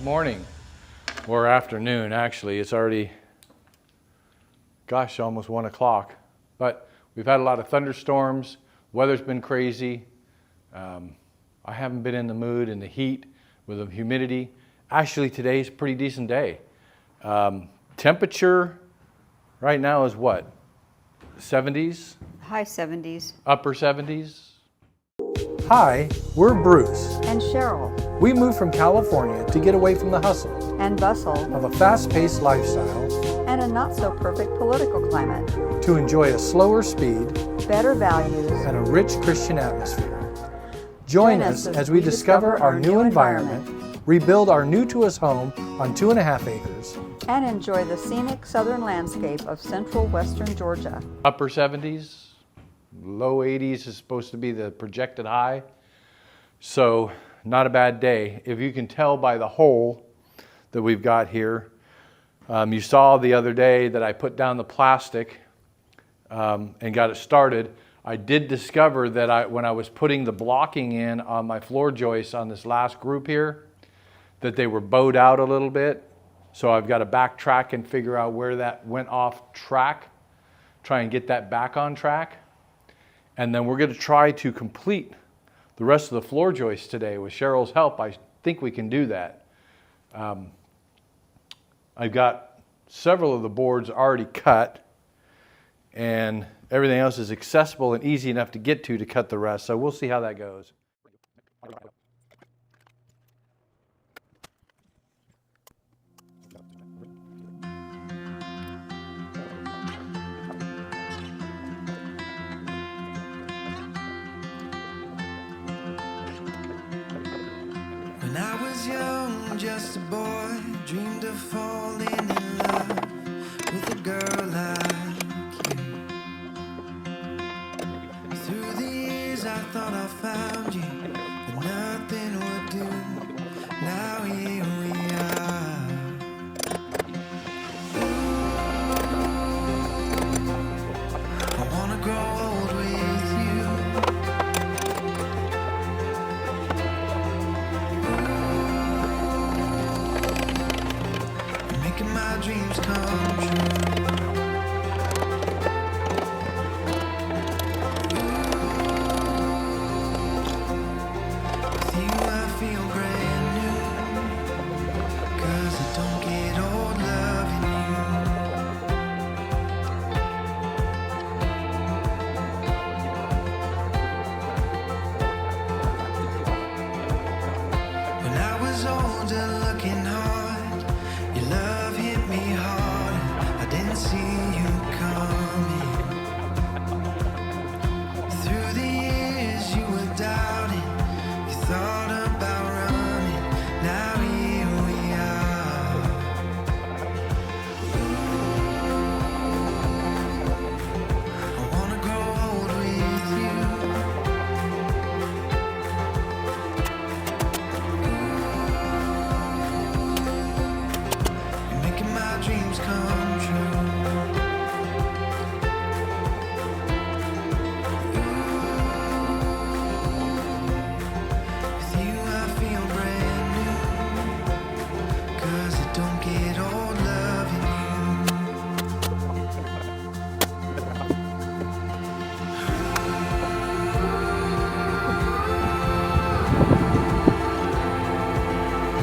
Good morning, or afternoon actually. It's already, gosh, almost 1 o'clock. But we've had a lot of thunderstorms, weather's been crazy. I haven't been in the mood in the heat with the humidity. Actually today's a pretty decent day. Temperature right now is what? 70s? High 70s. Upper 70s? Hi, we're Bruce. And Cheryl. We moved from California to get away from the hustle And bustle. of a fast-paced lifestyle, And a not-so-perfect political climate. to enjoy a slower speed Better values. and a rich Christian atmosphere. Join us as we discover our new environment, rebuild our new-to-us home on 2.5 acres. And enjoy the scenic southern landscape of central western Georgia. Upper 70s, low 80s is supposed to be the projected high. So not a bad day. If you can tell by the hole that we've got here, you saw the other day that I put down the plastic and got it started. I did discover that when I was putting the blocking in on my floor joists on this last group here, that they were bowed out a little bit. So I've got to backtrack and figure out where that went off track, try and get that back on track. And then we're going to try to complete the rest of the floor joists today. With Cheryl's help, I think we can do that. I've got several of the boards already cut, and everything else is accessible and easy enough to get to cut the rest. So we'll see how that goes. When I was young, just a boy, dreamed of falling in love with a girl like you. Through the years I thought I found you, but nothing would do. Now here we are. Ooh, I wanna grow old with you. Making my dreams come true. With you I feel brand new, 'cause I don't get old loving you. When I was older looking hard, your love hit me hard. I didn't see you coming. Through the years you were doubting, you thought about running. Now here we are. I wanna grow old with you. You're making my dreams come true. With you I feel brand new, 'cause I don't get old loving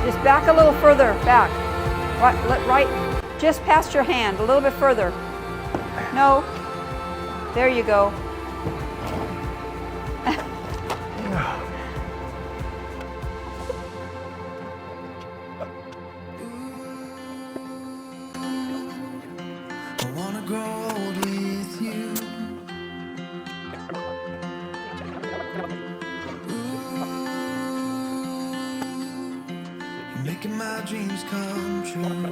Just back a little further, back. Right, just past your hand, a little bit further. No. There you go. I wanna grow old with you. You're making my dreams come true.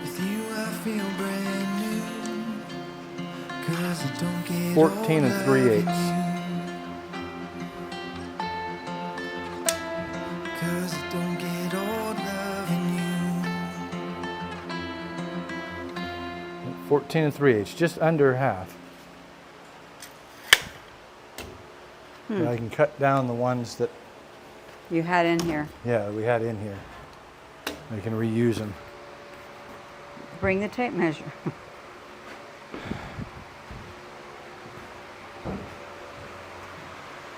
With you I feel brand new, 'cause I don't get 14 old 3/8. loving you. 'Cause I don't get old loving you. 14 3/8, just under half. But I can cut down the ones that, You had in here. yeah, we had in here. I can reuse them. Bring the tape measure.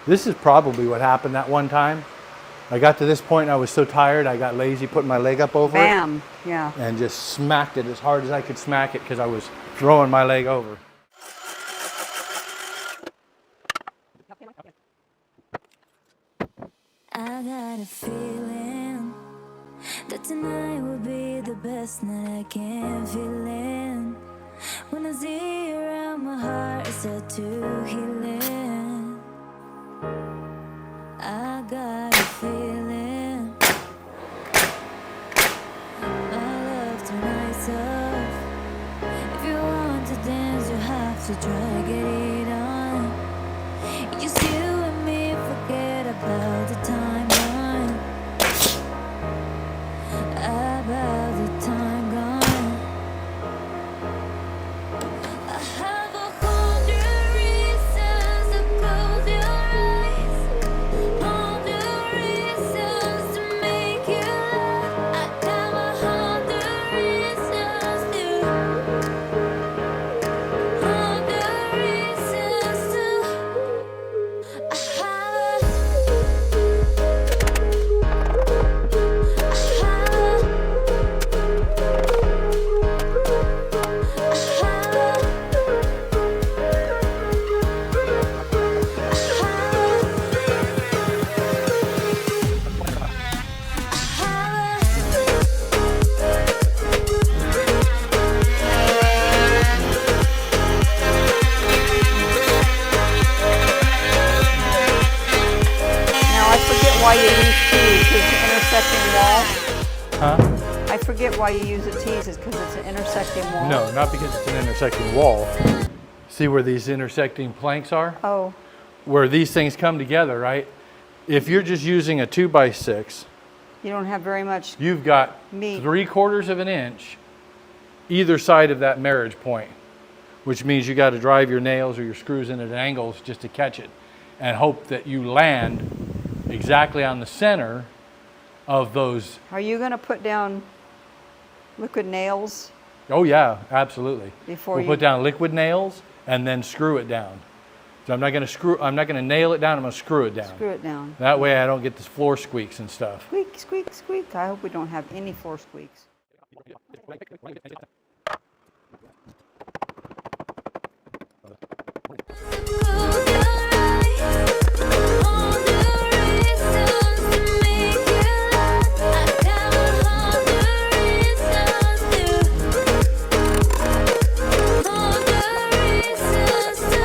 This is probably what happened that one time. I got to this point and I was so tired, I got lazy putting my leg up over Bam. Yeah. it and just smacked it as hard as I could smack it because I was throwing my leg over. I got a feeling that tonight will be the best night I can feel in. When I see you around, my heart is set to healing. I got a feeling my love tonight's off. If you want to dance, you have to try get it on. Just you and me, forget about the time gone. About the time gone. I have 100 reasons to close your eyes, 100 reasons to make you laugh. I have 100 reasons to, 100 reasons to. I have Now I forget why you use tees, because it's an intersecting wall. Huh? I forget why you use the tees, is because it's an intersecting wall. No, not because it's an intersecting wall. See where these intersecting planks are? Oh, Where these things come together, right? If you're just using a 2x6, you don't have very much. you've got Meat. 3/4 of an inch either side of that marriage point, which means you got to drive your nails or your screws in at angles just to catch it and hope that you land exactly on the center of those. Are you going to put down liquid nails? Oh yeah, absolutely. Before we'll you- put down liquid nails and then screw it down. So I'm not going to nail it down, I'm going to screw it down. Screw it down. That way I don't get the floor squeaks and stuff. Squeak, squeak, squeak. I hope we don't have any floor squeaks. Close your eyes, 100 reasons to make you laugh. I got 100 reasons to, 100 reasons to.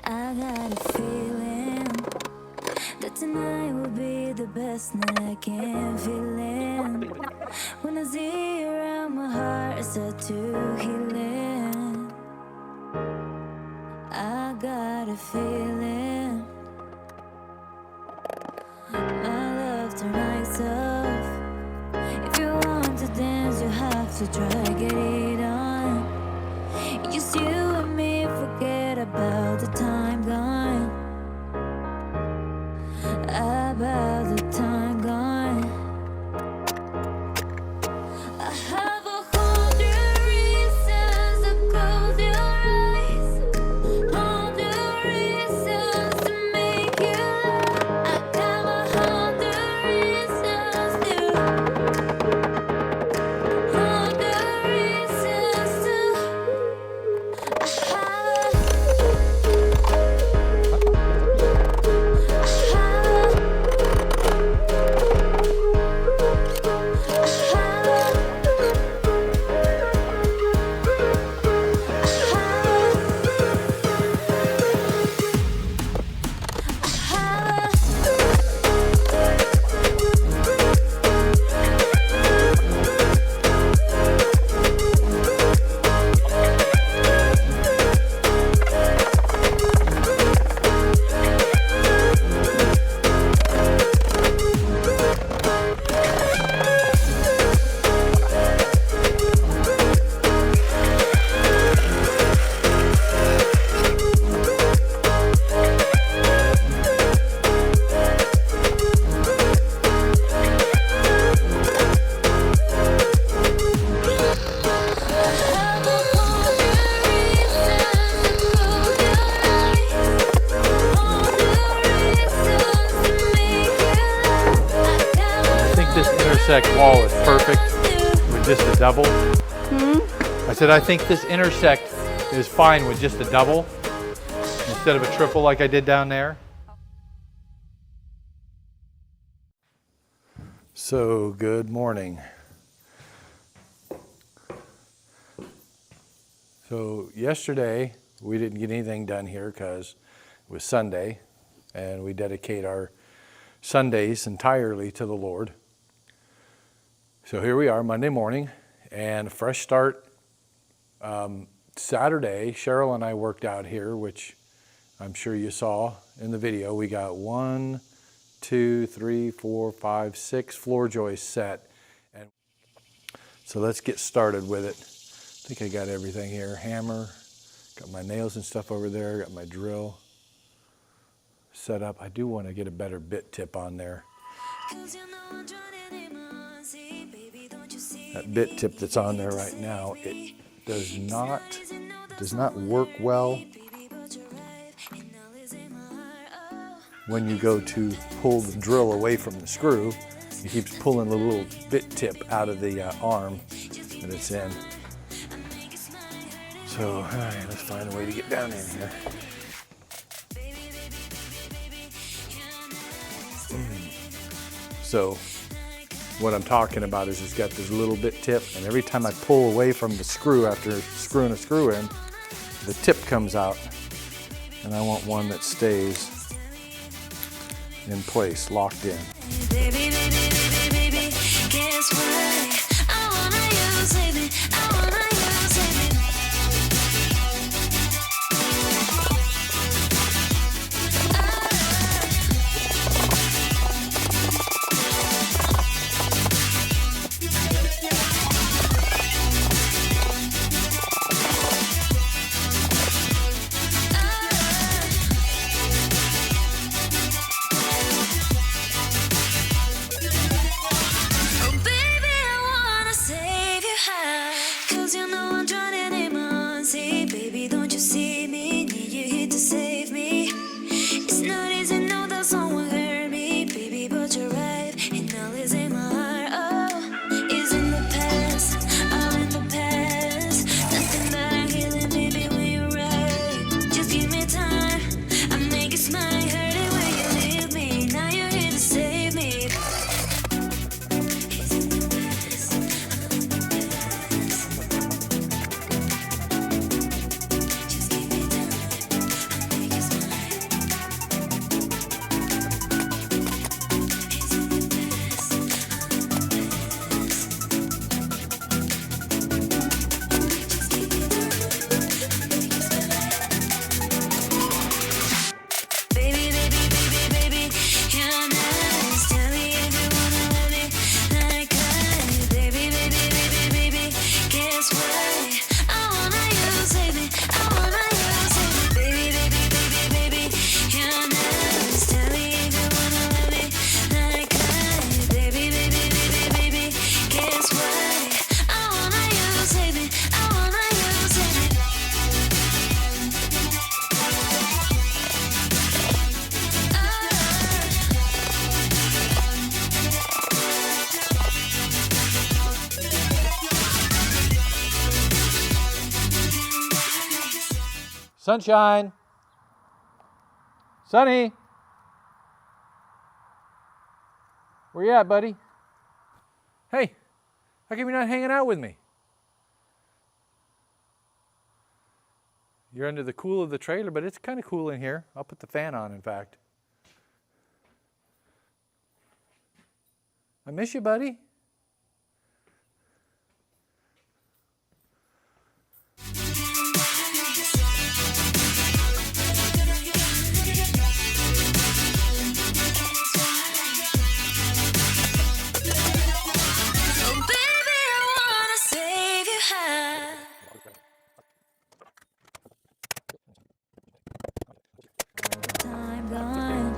I got a feeling that tonight will be the best night I can feel in. When I see you around, my heart is set to healing. I got a feeling my love tonight's off. If you want to dance, you have to try get it on. Just you and me, forget about the time gone. About the time gone. I have 100 reasons to close your eyes, 100 reasons to make you laugh. I got 100 reasons to, 100 reasons to. I have intersect wall is perfect with just a double. I said, I think this intersect is fine with just a double instead of a triple like I did down there. So, good morning. So, yesterday we didn't get anything done here because it was Sunday, and we dedicate our Sundays entirely to the Lord. So here we are, Monday morning, and a fresh start. Saturday, Cheryl and I worked out here, which I'm sure you saw in the video. We got 1, 2, 3, 4, 5, 6 floor joists set. And so let's get started with it. I think I got everything here. Hammer, got my nails and stuff over there, got my drill set up. I do want to get a better bit tip on there. That bit tip that's on there right now, it does not work well when you go to pull the drill away from the screw. It keeps pulling the little bit tip out of the arm that it's in. So, all right, let's find a way to get down in here. So, what I'm talking about is it's got this little bit tip, and every time I pull away from the screw after screwing a screw in, the tip comes out, and I want one that stays in place, locked in. Baby, guess what? I wanna use it. I wanna use it. Sunshine. Sunny. Where you at, buddy? Hey, how come you're not hanging out with me? You're under the cool of the trailer, but it's kind of cool in here. I'll put the fan on, in fact. I miss you, buddy. Time gone.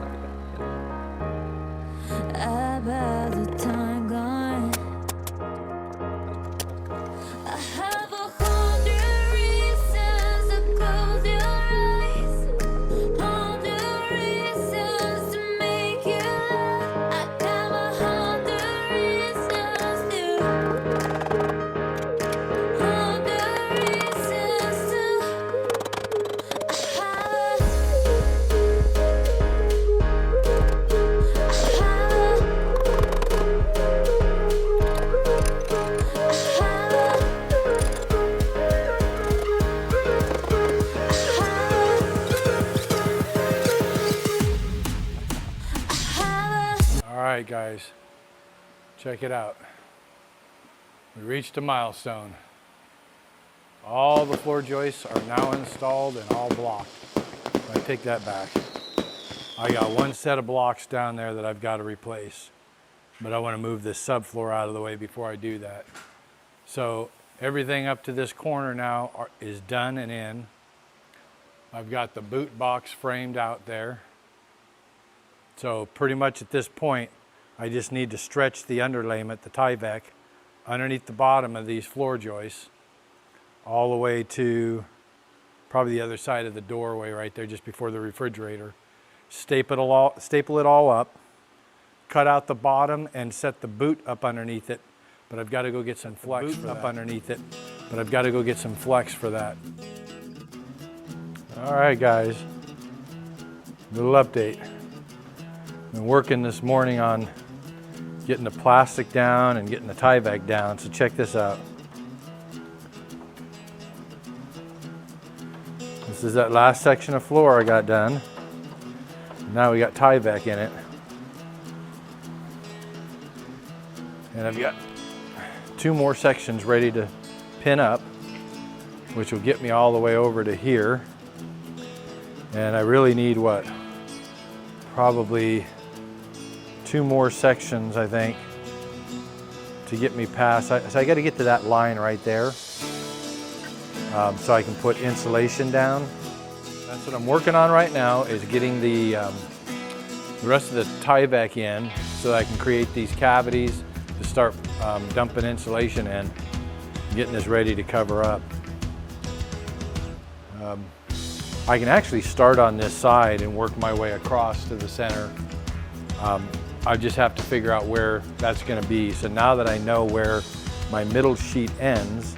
About the time gone. right, guys, check it out. We reached a milestone. All the floor joists are now installed and all blocked. I take that back. I got one set of blocks down there that I've got to replace, but I want to move this subfloor out of the way before I do that. So everything up to this corner now is done and in. I've got the boot box framed out there. So pretty much at this point, I just need to stretch the underlayment, the Tyvek, underneath the bottom of these floor joists, all the way to probably the other side of the doorway right there, just before the refrigerator. Staple it all up, cut out the bottom and set the boot up underneath it. But I've got to go get some flex for that. Underneath it. But I've got to go get some flex for that. All right, guys, little update. Been working this morning on getting the plastic down and getting the Tyvek down, so check this out. This is that last section of floor I got done. Now we got Tyvek in it. And I've got 2 more sections ready to pin up, which will get me all the way over to here. And I really need what? Probably 2 more sections, I think, to get me past. So I got to get to that line right there, so I can put insulation down. That's what I'm working on right now, is getting the rest of the Tyvek in so that I can create these cavities to start dumping insulation in, getting this ready to cover up. I can actually start on this side and work my way across to the center. I just have to figure out where that's going to be. So now that I know where my middle sheet ends,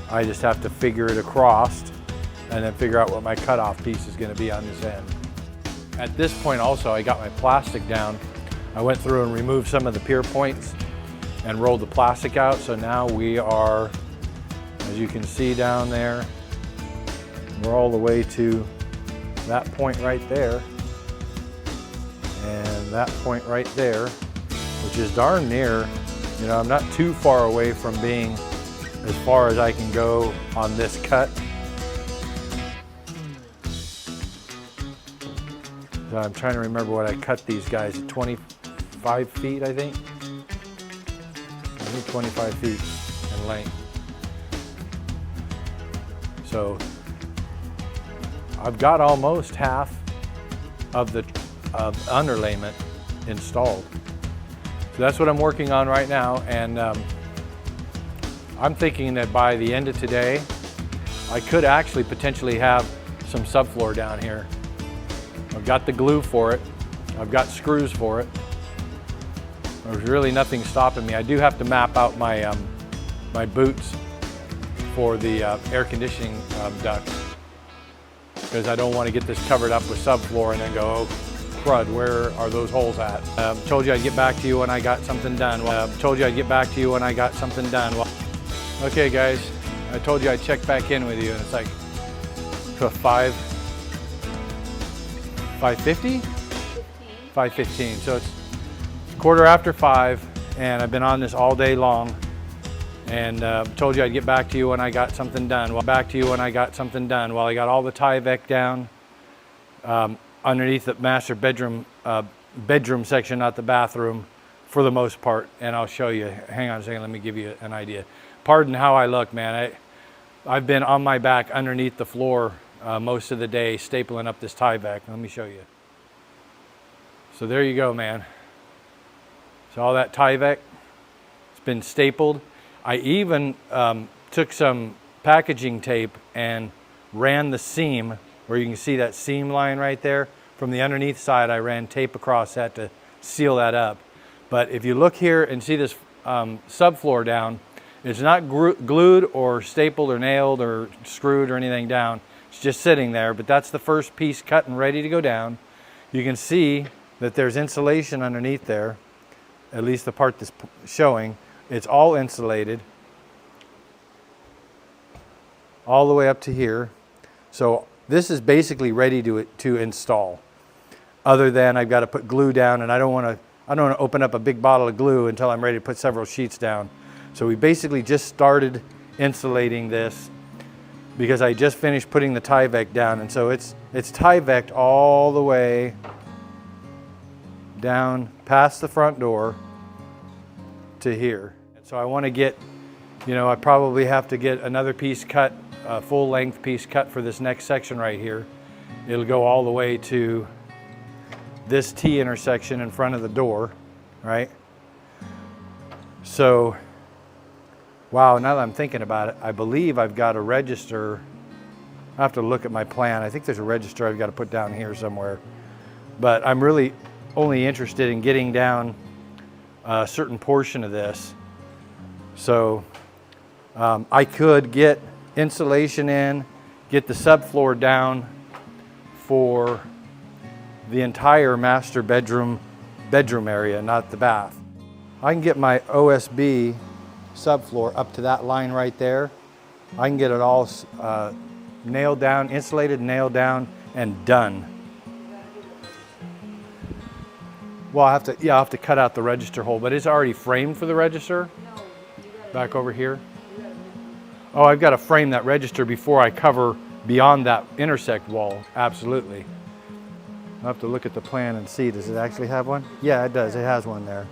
I just have to figure it across and then figure out what my cutoff piece is going to be on this end. At this point also, I got my plastic down. I went through and removed some of the pier points and rolled the plastic out. So now we are, as you can see down there, we're all the way to that point right there and that point right there, which is darn near. You know, I'm not too far away from being as far as I can go on this cut. So I'm trying to remember what I cut these guys at 25 feet, I think. 25 feet in length. So I've got almost half of the underlayment installed. So that's what I'm working on right now, and I'm thinking that by the end of today, I could actually potentially have some subfloor down here. I've got the glue for it. I've got screws for it. There's really nothing stopping me. I do have to map out my my boots for the air conditioning ducts, because I don't want to get this covered up with subfloor and then go, oh crud, where are those holes at? Told you I'd get back to you when I got something done. Told you I'd get back to you when I got something done. Well, okay guys, I told you I'd check back in with you, and it's like 5:50? 5:15. So it's 5:15, and I've been on this all day long. And told you I'd get back to you when I got something done. Well, back to you when I got something done. Well, I got all the Tyvek down underneath the master bedroom section, not the bathroom, for the most part. And I'll show you. Hang on a second. Let me give you an idea. Pardon how I look, man. I've been on my back underneath the floor most of the day, stapling up this Tyvek. Let me show you. So there you go, man. So all that Tyvek, it's been stapled. I even took some packaging tape and ran the seam, where you can see that seam line right there. From the underneath side, I ran tape across that to seal that up. But if you look here and see this subfloor down, it's not glued or stapled or nailed or screwed or anything down. It's just sitting there, but that's the first piece cut and ready to go down. You can see that there's insulation underneath there, at least the part that's showing. It's all insulated all the way up to here. So this is basically ready to install, other than I've got to put glue down, and I don't want to I don't want to open up a big bottle of glue until I'm ready to put several sheets down. So we basically just started insulating this because I just finished putting the Tyvek down, and so it's Tyvek'd all the way down past the front door to here. So I want to get, you know, I probably have to get another piece cut, a full length piece cut for this next section right here. It'll go all the way to this T intersection in front of the door, right? So, wow, now that I'm thinking about it, I believe I've got a register. I have to look at my plan. I think there's a register I've got to put down here somewhere. But I'm really only interested in getting down a certain portion of this. So I could get insulation in, get the subfloor down for the entire master bedroom area, not the bath. I can get my OSB subfloor up to that line right there. I can get it all nailed down, insulated, nailed down, and done. Well, I'll have to cut out the register hole, but it's already framed for the register. Back over here. Oh, I've got to frame that register before I cover beyond that intersect wall. Absolutely. I'll have to look at the plan and see, does it actually have one? Yeah, it does, it has one there.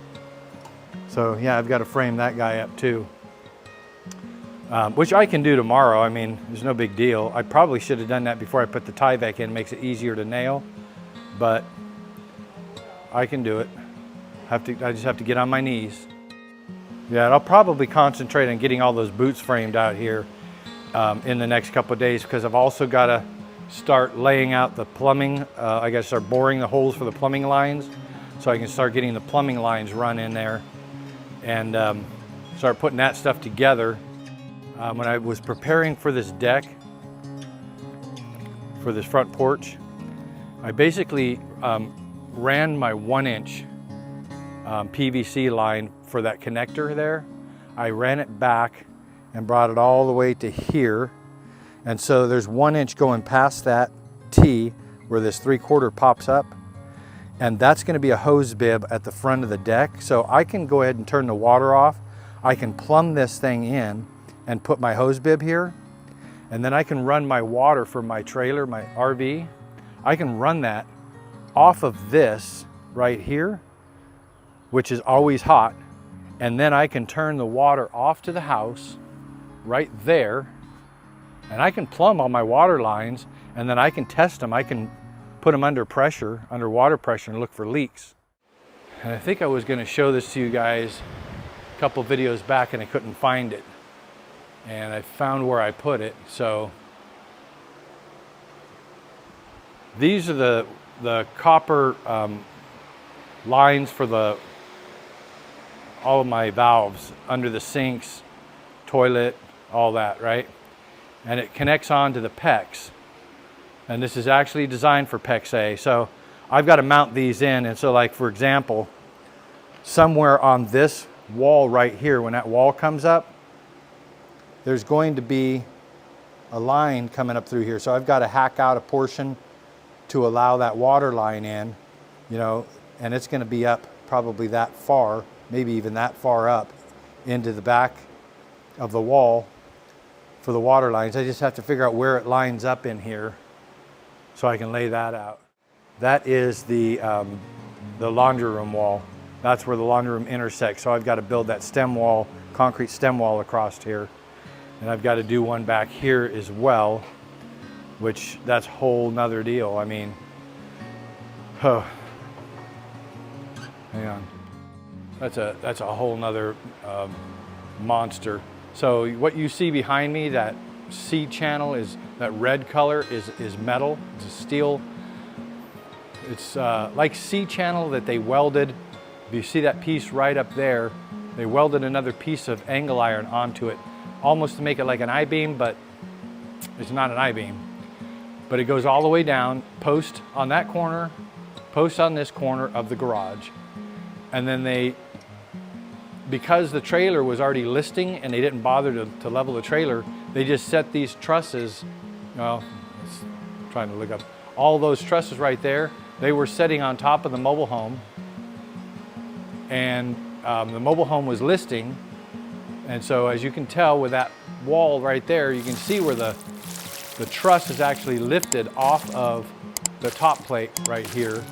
So yeah, I've got to frame that guy up too. Which I can do tomorrow. I mean, there's no big deal. I probably should have done that before I put the Tyvek in. It makes it easier to nail, but I can do it. I just have to get on my knees. Yeah, and I'll probably concentrate on getting all those boots framed out here in the next couple of days, because I've also got to start laying out the plumbing. I got to start boring the holes for the plumbing lines so I can start getting the plumbing lines run in there and start putting that stuff together. When I was preparing for this deck, for this front porch, I basically ran my 1-inch PVC line for that connector there. I ran it back and brought it all the way to here. And so there's 1 inch going past that T where this 3/4 pops up. And that's gonna be a hose bib at the front of the deck. So I can go ahead and turn the water off. I can plumb this thing in and put my hose bib here. And then I can run my water for my trailer, my RV. I can run that off of this right here, which is always hot. And then I can turn the water off to the house right there, and I can plumb all my water lines, and then I can test them. I can put them under pressure, under water pressure, and look for leaks. And I think I was going to show this to you guys a couple videos back, and I couldn't find it. And I found where I put it. So these are the copper lines for all of my valves under the sinks, toilet, all that, right? And it connects on to the PEX. And this is actually designed for PEX A. So I've got to mount these in. And so, like, for example, somewhere on this wall right here, when that wall comes up, there's going to be a line coming up through here. So I've got to hack out a portion to allow that water line in, you know, and it's going to be up probably that far, maybe even that far up into the back of the wall for the water lines. I just have to figure out where it lines up in here so I can lay that out. That is the laundry room wall. That's where the laundry room intersects. So I've got to build that stem wall, concrete stem wall across here. And I've got to do one back here as well, which that's a whole nother deal. I mean, hang on. That's a whole nother monster. So what you see behind me, that C channel, is that red color is metal. It's a steel. It's like C channel that they welded. If you see that piece right up there, they welded another piece of angle iron onto it, almost to make it like an I-beam, but it's not an I-beam. But it goes all the way down, post on that corner, post on this corner of the garage. And then because the trailer was already listing and they didn't bother to level the trailer, they just set these trusses, well, trying to look up, all those trusses right there, they were setting on top of the mobile home. and the mobile home was listing. And so as you can tell with that wall right there, you can see where the truss is actually lifted off of the top plate right here.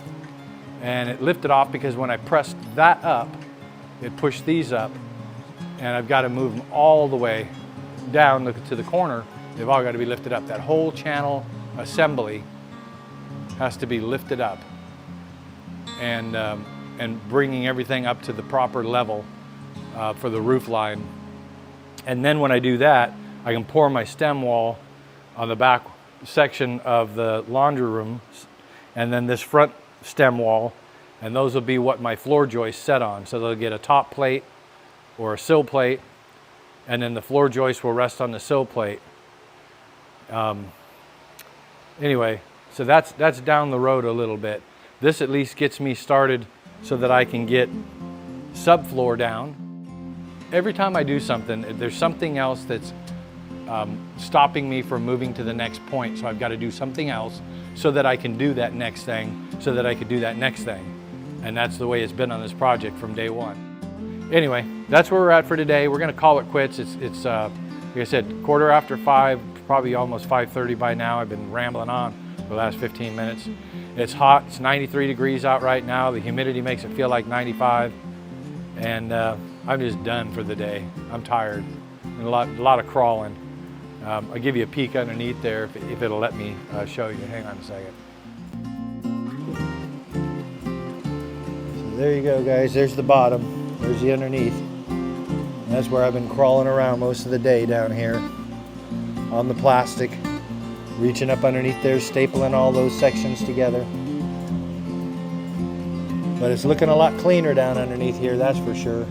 And it lifted off because when I pressed that up, it pushed these up, and I've got to move them all the way down to the corner. They've all got to be lifted up. That whole channel assembly has to be lifted up, and bringing everything up to the proper level for the roof line. And then when I do that, I can pour my stem wall on the back section of the laundry room, and then this front stem wall, and those will be what my floor joists set on. So they'll get a top plate or a sill plate, and then the floor joist will rest on the sill plate. Anyway, so that's down the road a little bit. This at least gets me started so that I can get subfloor down. Every time I do something, there's something else that's stopping me from moving to the next point. So I've got to do something else so that I can do that next thing, so that I could do that next thing. And that's the way it's been on this project from day one. Anyway, that's where we're at for today. We're gonna call it quits. It's like I said, 5:15, probably almost 5:30 by now. I've been rambling on for the last 15 minutes. It's hot, it's 93 degrees out right now. The humidity makes it feel like 95. And I'm just done for the day. I'm tired, and a lot of crawling. I'll give you a peek underneath there if it'll let me show you. Hang on a second. So there you go, guys. There's the bottom. There's the underneath. And that's where I've been crawling around most of the day down here on the plastic, reaching up underneath there, stapling all those sections together. But it's looking a lot cleaner down underneath here, that's for sure.